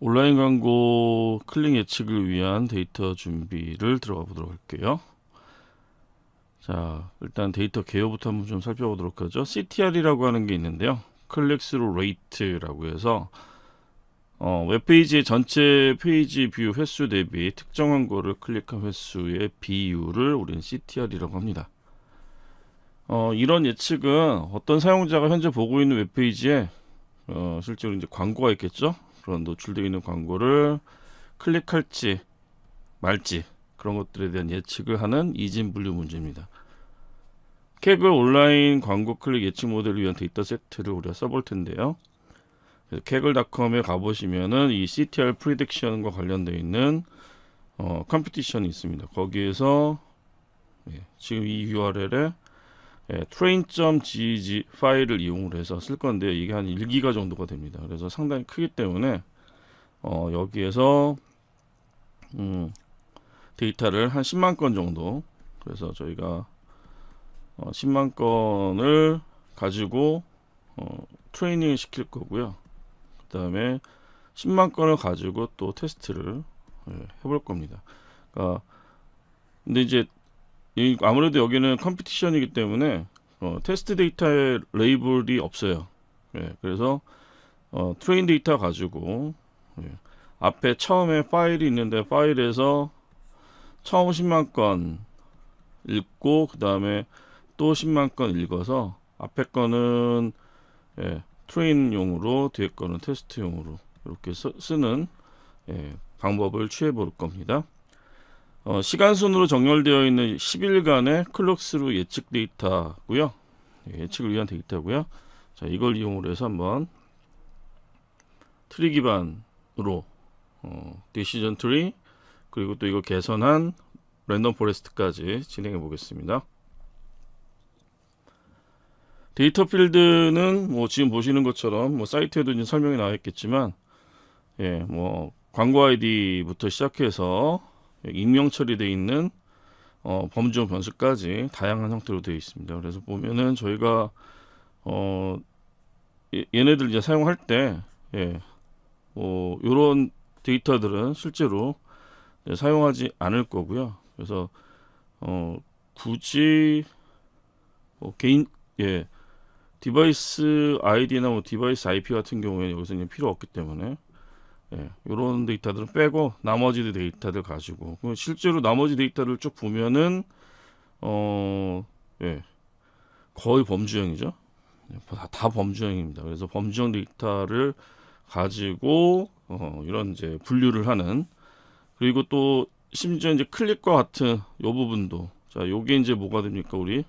온라인 광고 클릭 예측을 위한 데이터 준비를 들어가 보도록 할게요. 자, 일단 데이터 개요부터 한번 좀 살펴보도록 하죠. CTR이라고 하는 게 있는데요. 클릭스루 레이트라고 해서 웹페이지의 전체 페이지 뷰 횟수 대비 특정 광고를 클릭한 횟수의 비율을 우리는 CTR이라고 합니다. 이런 예측은 어떤 사용자가 현재 보고 있는 웹페이지에 실제로 이제 광고가 있겠죠. 그런 노출되어 있는 광고를 클릭할지 말지 그런 것들에 대한 예측을 하는 이진분류 문제입니다. 캑을 온라인 광고 클릭 예측 모델을 위한 데이터 세트를 우리가 써볼 텐데요. 캑을.com에 가보시면은 이 CTR 프리딕션과 관련되어 있는 컴피티션이 있습니다. 거기에서 지금 이 URL에 train.gg 파일을 이용을 해서 쓸 건데 이게 한 1기가 정도가 됩니다. 그래서 상당히 크기 때문에 여기에서 데이터를 한 10만 건 정도, 그래서 저희가 10만 건을 가지고 트레이닝을 시킬 거고요. 그 다음에 10만 건을 가지고 또 테스트를 해볼 겁니다. 근데 이제 아무래도 여기는 컴피티션이기 때문에 테스트 데이터의 레이블이 없어요. 그래서 트레인 데이터 가지고 앞에 처음에 파일이 있는데 파일에서 처음 10만 건 읽고 그 다음에 또 10만 건 읽어서 앞에 거는 트레인용으로 뒤에 거는 테스트용으로 이렇게 쓰는 방법을 취해 볼 겁니다. 시간 순으로 정렬되어 있는 10일간의 클릭스루 예측 데이터고요. 예측을 위한 데이터고요. 자, 이걸 이용을 해서 한번 트리 기반으로 디시전 트리 그리고 또 이걸 개선한 랜덤 포레스트까지 진행해 보겠습니다. 데이터 필드는 지금 보시는 것처럼 사이트에도 이제 설명이 나와 있겠지만 광고 아이디부터 시작해서 익명 처리되어 있는 범주형 변수까지 다양한 형태로 되어 있습니다. 그래서 보면은 저희가 얘네들 이제 사용할 때 이런 데이터들은 실제로 사용하지 않을 거고요. 그래서 굳이 개인 디바이스 아이디나 디바이스 IP 같은 경우에 여기서 이제 필요 없기 때문에 이런 데이터들은 빼고 나머지 데이터들 가지고 실제로 나머지 데이터를 쭉 보면은 거의 범주형이죠. 다 범주형입니다. 그래서 범주형 데이터를 가지고 이런 이제 분류를 하는, 그리고 또 심지어 이제 클릭과 같은 요 부분도, 자, 요게 이제 뭐가 됩니까? 우리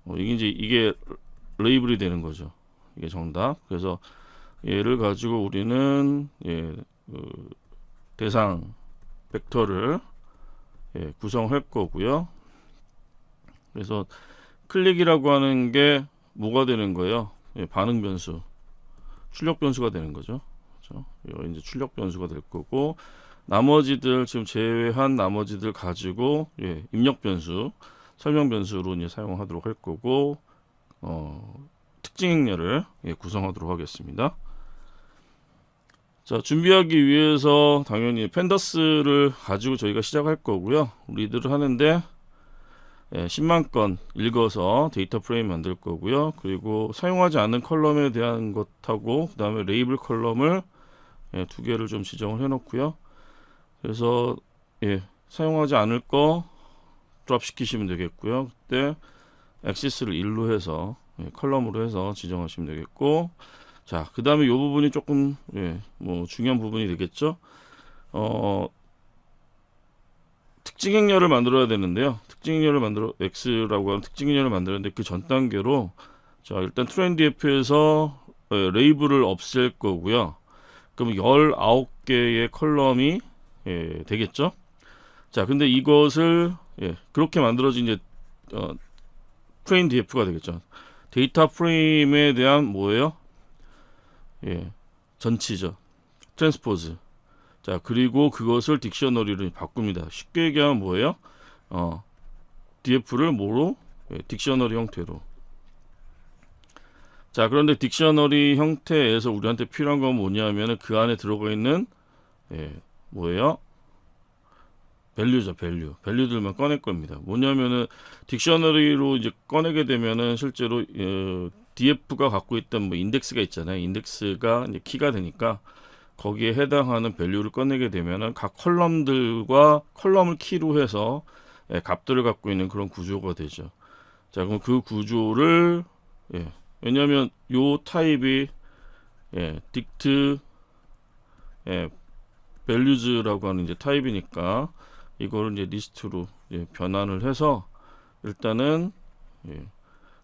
이게 레이블이 되는 거죠. 이게 정답. 그래서 얘를 가지고 우리는 대상 벡터를 구성할 거고요. 그래서 클릭이라고 하는 게 뭐가 되는 거예요? 반응 변수, 출력 변수가 되는 거죠. 그렇죠? 이거 이제 출력 변수가 될 거고, 나머지들 지금 제외한 나머지들 가지고 입력 변수, 설명 변수로 이제 사용하도록 할 거고, 특징 행렬을 구성하도록 하겠습니다. 자, 준비하기 위해서 당연히 펜더스를 가지고 저희가 시작할 거고요. 리드를 하는데 10만 건 읽어서 데이터 프레임 만들 거고요. 그리고 사용하지 않는 컬럼에 대한 것하고 그 다음에 레이블 컬럼을 두 개를 좀 지정을 해 놓고요. 그래서 사용하지 않을 거 드롭 시키시면 되겠고요. 그때 액시스를 1로 해서 컬럼으로 해서 지정하시면 되겠고, 자, 그 다음에 이 부분이 조금 중요한 부분이 되겠죠. 특징 행렬을 만들어야 되는데요. 특징 행렬을 X라고 하는 특징 행렬을 만들었는데 그 전 단계로, 자, 일단 트렌디F에서 레이블을 없앨 거고요. 그럼 19개의 컬럼이 되겠죠. 자, 근데 이것을 그렇게 만들어진 이제 프레임 DF가 되겠죠. 데이터 프레임에 대한 뭐예요? 전치죠. 트랜스포즈. 자, 그리고 그것을 딕셔너리로 바꿉니다. 쉽게 얘기하면 뭐예요? DF를 뭐로? 딕셔너리 형태로. 자, 그런데 딕셔너리 형태에서 우리한테 필요한 건 뭐냐면은 그 안에 들어가 있는 뭐예요? 밸류죠, 밸류. 밸류들만 꺼낼 겁니다. 뭐냐면은 딕셔너리로 이제 꺼내게 되면은 실제로 DF가 갖고 있던 뭐 인덱스가 있잖아요. 인덱스가 이제 키가 되니까 거기에 해당하는 밸류를 꺼내게 되면은 각 컬럼들과 컬럼을 키로 해서 값들을 갖고 있는 그런 구조가 되죠. 자, 그럼 그 구조를 왜냐하면 요 타입이 딕트 밸류즈라고 하는 이제 타입이니까 이거를 이제 리스트로 변환을 해서 일단은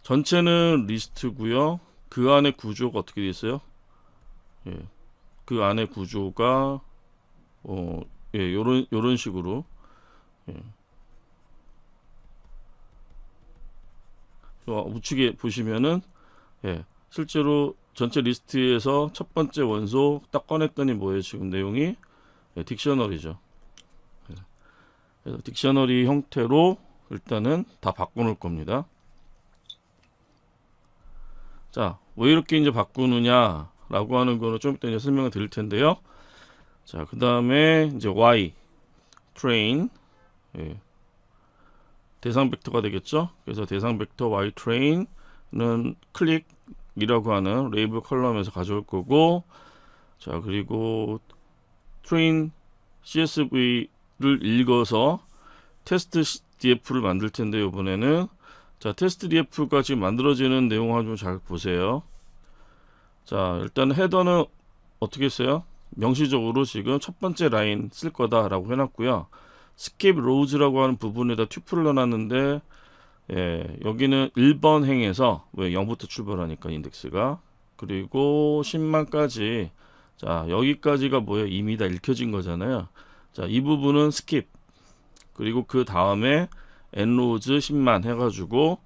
전체는 리스트고요. 그 안에 구조가 어떻게 돼 있어요? 그 안에 구조가 요런 식으로 우측에 보시면은 실제로 전체 리스트에서 첫 번째 원소 딱 꺼냈더니 뭐예요? 지금 내용이 딕셔너리죠. 그래서 딕셔너리 형태로 일단은 다 바꿔놓을 겁니다. 자, 왜 이렇게 이제 바꾸느냐라고 하는 거는 좀 이따 이제 설명을 드릴 텐데요. 자, 그 다음에 이제 Y train 대상 벡터가 되겠죠. 그래서 대상 벡터 Y train은 클릭이라고 하는 레이블 컬럼에서 가져올 거고, 자, 그리고 train CSV를 읽어서 테스트 DF를 만들 텐데 이번에는 자, 테스트 DF가 지금 만들어지는 내용을 좀 잘 보세요. 자, 일단 헤더는 어떻게 했어요? 명시적으로 지금 첫 번째 라인 쓸 거다라고 해놨고요. skip rows라고 하는 부분에다 튜플을 넣어놨는데 여기는 1번 행에서 왜 0부터 출발하니까 인덱스가 그리고 10만까지 자, 여기까지가 뭐예요? 이미 다 읽혀진 거잖아요. 자, 이 부분은 skip 그리고 그 다음에 nrows 10만 해가지고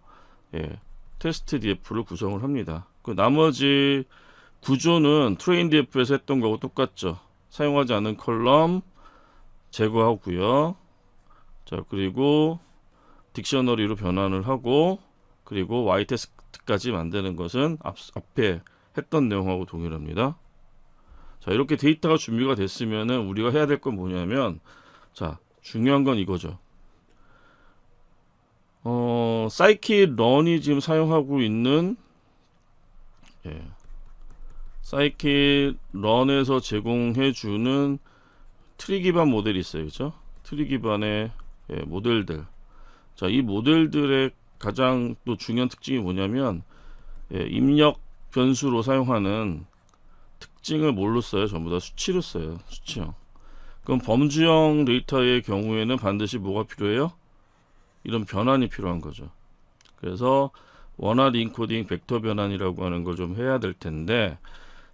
테스트 df를 구성을 합니다. 그 나머지 구조는 train df에서 했던 거하고 똑같죠. 사용하지 않은 컬럼 제거하고요. 자, 그리고 딕셔너리로 변환을 하고 그리고 y 테스트까지 만드는 것은 앞에 했던 내용하고 동일합니다. 자, 이렇게 데이터가 준비가 됐으면은 우리가 해야 될 건 뭐냐면 자, 중요한 건 이거죠. 사이킷런이 지금 사용하고 있는 사이킷런에서 제공해주는 트리 기반 모델이 있어요. 그죠? 트리 기반의 모델들. 자, 이 모델들의 가장 또 중요한 특징이 뭐냐면 입력 변수로 사용하는 특징을 뭘로 써요? 전부 다 수치로 써요. 수치형. 그럼 범주형 데이터의 경우에는 반드시 뭐가 필요해요? 이런 변환이 필요한 거죠. 그래서 원활 인코딩 벡터 변환이라고 하는 걸 좀 해야 될 텐데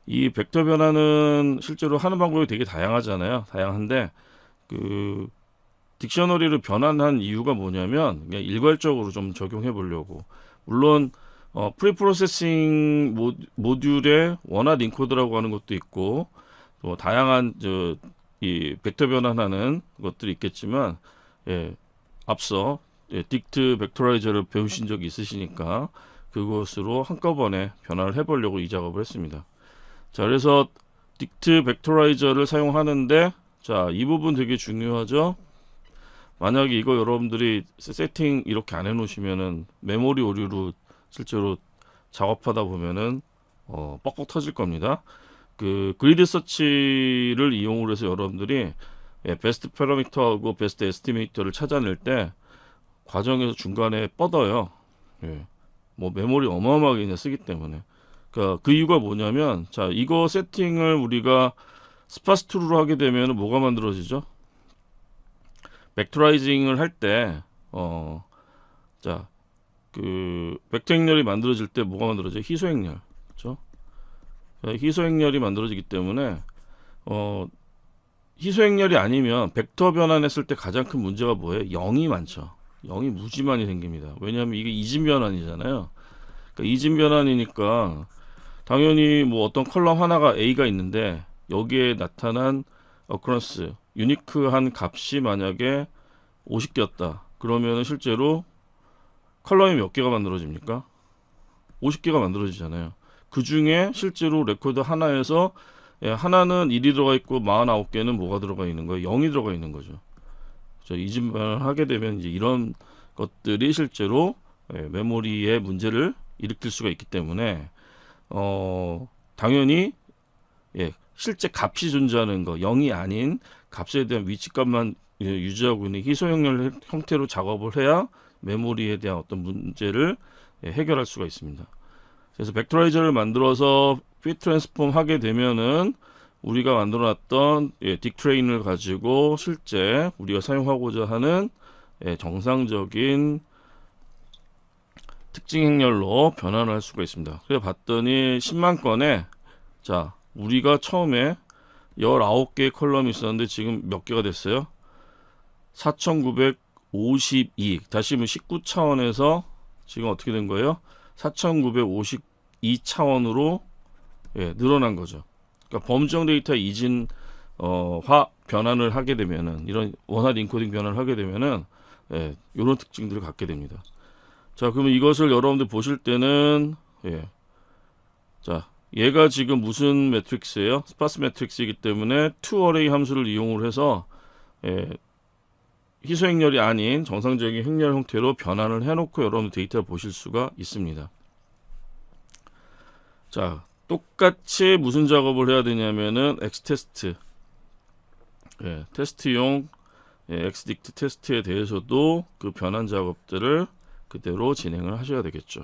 이 벡터 변환은 실제로 하는 방법이 되게 다양하잖아요. 다양한데 그 딕셔너리를 변환한 이유가 뭐냐면 그냥 일괄적으로 좀 적용해 보려고. 물론 프리프로세싱 모듈에 원활 인코드라고 하는 것도 있고 또 다양한 이 벡터 변환하는 것들이 있겠지만 앞서 딕트 벡터라이저를 배우신 적이 있으시니까 그것으로 한꺼번에 변화를 해보려고 이 작업을 했습니다. 자, 그래서 딕트 벡터라이저를 사용하는데 자, 이 부분 되게 중요하죠. 만약에 이거 여러분들이 세팅 이렇게 안 해놓으시면은 메모리 오류로 실제로 작업하다 보면은 뻑뻑 터질 겁니다. 그 그리드 서치를 이용을 해서 여러분들이 베스트 파라미터하고 베스트 에스티메이터를 찾아낼 때 과정에서 중간에 뻗어요. 뭐 메모리 어마어마하게 그냥 쓰기 때문에. 그러니까 그 이유가 뭐냐면 자, 이거 세팅을 우리가 스파스2로 하게 되면 뭐가 만들어지죠? 벡터라이징을 할 때 자, 그 벡터 행렬이 만들어질 때 뭐가 만들어져요? 희소 행렬. 그렇죠? 희소 행렬이 만들어지기 때문에 희소 행렬이 아니면 벡터 변환했을 때 가장 큰 문제가 뭐예요? 0이 많죠. 0이 무지 많이 생깁니다. 왜냐하면 이게 이진 변환이잖아요. 그러니까 이진 변환이니까 당연히 뭐 어떤 컬럼 하나가 A가 있는데 여기에 나타난 어커런스 유니크한 값이 만약에 50개였다. 그러면은 실제로 컬럼이 몇 개가 만들어집니까? 50개가 만들어지잖아요. 그 중에 실제로 레코드 하나에서 하나는 1이 들어가 있고 49개는 뭐가 들어가 있는 거예요? 0이 들어가 있는 거죠. 이집을 하게 되면 이제 이런 것들이 실제로 메모리에 문제를 일으킬 수가 있기 때문에 당연히 실제 값이 존재하는 거 0이 아닌 값에 대한 위치값만 유지하고 있는 희소형렬 형태로 작업을 해야 메모리에 대한 어떤 문제를 해결할 수가 있습니다. 그래서 벡터라이저를 만들어서 핏 트랜스폼 하게 되면은 우리가 만들어놨던 딕트레인을 가지고 실제 우리가 사용하고자 하는 정상적인 특징 행렬로 변환을 할 수가 있습니다. 그래서 봤더니 10만 건에 자 우리가 처음에 19개의 컬럼이 있었는데 지금 몇 개가 됐어요? 4952. 다시 19차원에서 지금 어떻게 된 거예요? 4952차원으로 늘어난 거죠. 그러니까 범정 데이터 이진화 변환을 하게 되면은 이런 원활 인코딩 변환을 하게 되면은 이런 특징들을 갖게 됩니다. 자, 그러면 이것을 여러분들 보실 때는 자, 얘가 지금 무슨 매트릭스예요? 스파스 매트릭스이기 때문에 투어레이 함수를 이용을 해서 희소 행렬이 아닌 정상적인 행렬 형태로 변환을 해놓고 여러분들 데이터를 보실 수가 있습니다. 자, 똑같이 무슨 작업을 해야 되냐면은 엑스테스트, 테스트용 엑스딕트 테스트에 대해서도 그 변환 작업들을 그대로 진행을 하셔야 되겠죠.